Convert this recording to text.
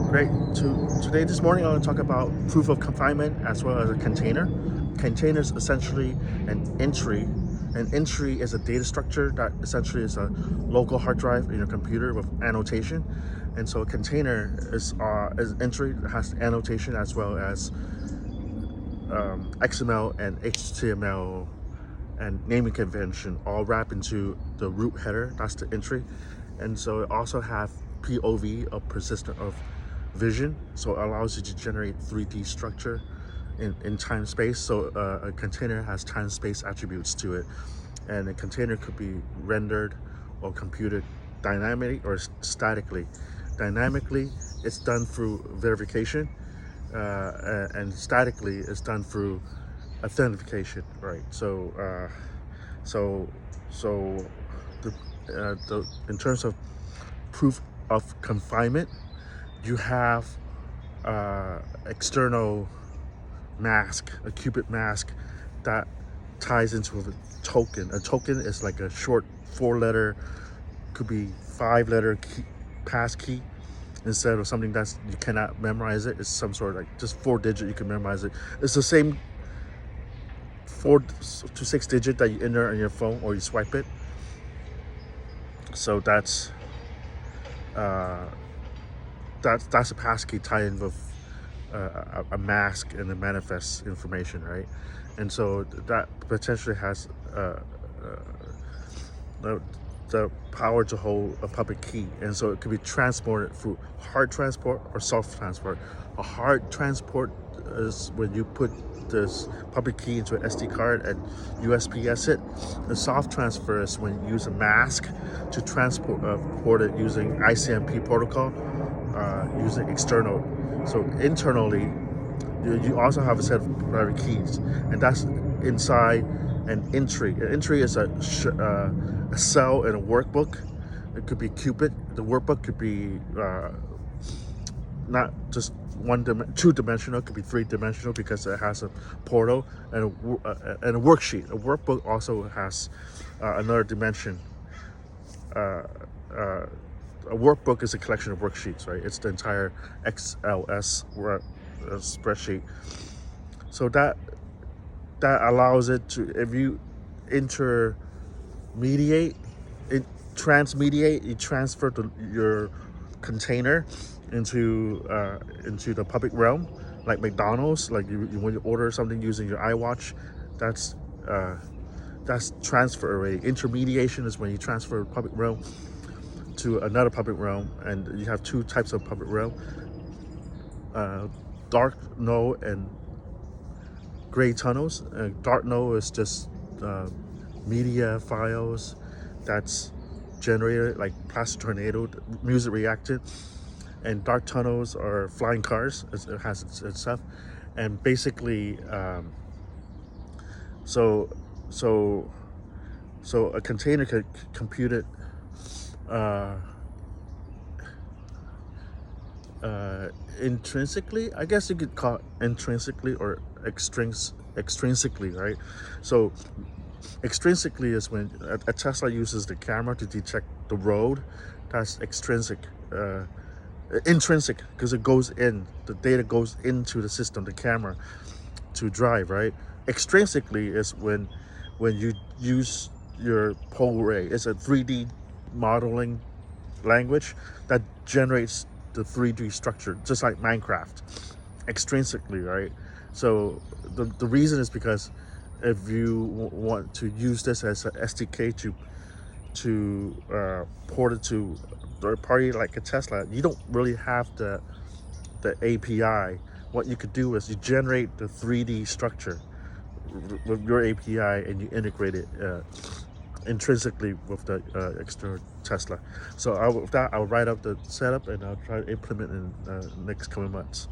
Great. Today, this morning, I want to talk about proof of confinement as well as a container. Container is essentially an entry. An entry is a data structure that essentially is a local hard drive in your computer with annotation. And so a container is entry that has annotation as well as XML and HTML and naming convention all wrapped into the root header. That's the entry. And so it also have POV, or persistent of vision, so it allows you to generate 3D structure in time space. So a container has time space attributes to it, and a container could be rendered or computed dynamically or statically. Dynamically, it's done through verification, and statically, it's done through authentication, right? So in terms of proof of confinement, you have external mask, a qubit mask that ties into a token. A token is like a short 4-letter, could be 5-letter pass key, instead of something that's you cannot memorize it. It's some sort of like just 4-digit, you can memorize it. It's the same 4 to 6 digit that you enter on your phone or you swipe it. So that's a passkey tied in with a mask and a manifest information, right? And so that potentially has the power to hold a public key, and so it could be transported through hard transport or soft transport. A hard transport is when you put this public key into an SD card and USPS it. The soft transfer is when you use a mask to transport it using ICMP protocol, using external. So internally, you also have a set of private keys, and that's inside an entry. An entry is a cell in a workbook. It could be Cupid. The workbook could be not just two-dimensional, it could be 3-dimensional because it has a portal and a worksheet. A workbook also has another dimension. A workbook is a collection of worksheets, right? It's the entire XLS spreadsheet. So that allows it to, if you transmediate, you transfer your container into the public realm, like McDonald's. Like when you order something using your iWatch, that's transfer already. Intermediation is when you transfer public realm to another public realm, and you have two types of public realm: dark node and gray tunnels. Dark node is just media files that's generated, like Plastic Tornado, music reacted, and dark tunnels are flying cars. It has its stuff, and basically, so a container could compute it intrinsically. I guess you could call it intrinsically or extrinsically, right? So extrinsically is when a Tesla uses the camera to detect the road. That's extrinsic. Intrinsic, because it goes in, the data goes into the system, the camera, to drive, right? Extrinsically is when you use your pole array. It's a 3D modeling language that generates the 3D structure, just like Minecraft, extrinsically, right? So the reason is because if you want to use this as an SDK to port it to third party like a Tesla, you don't really have the API. What you could do is you generate the 3D structure with your API, and you integrate it intrinsically with the external Tesla. So with that, I'll write up the setup and I'll try to implement in the next coming months.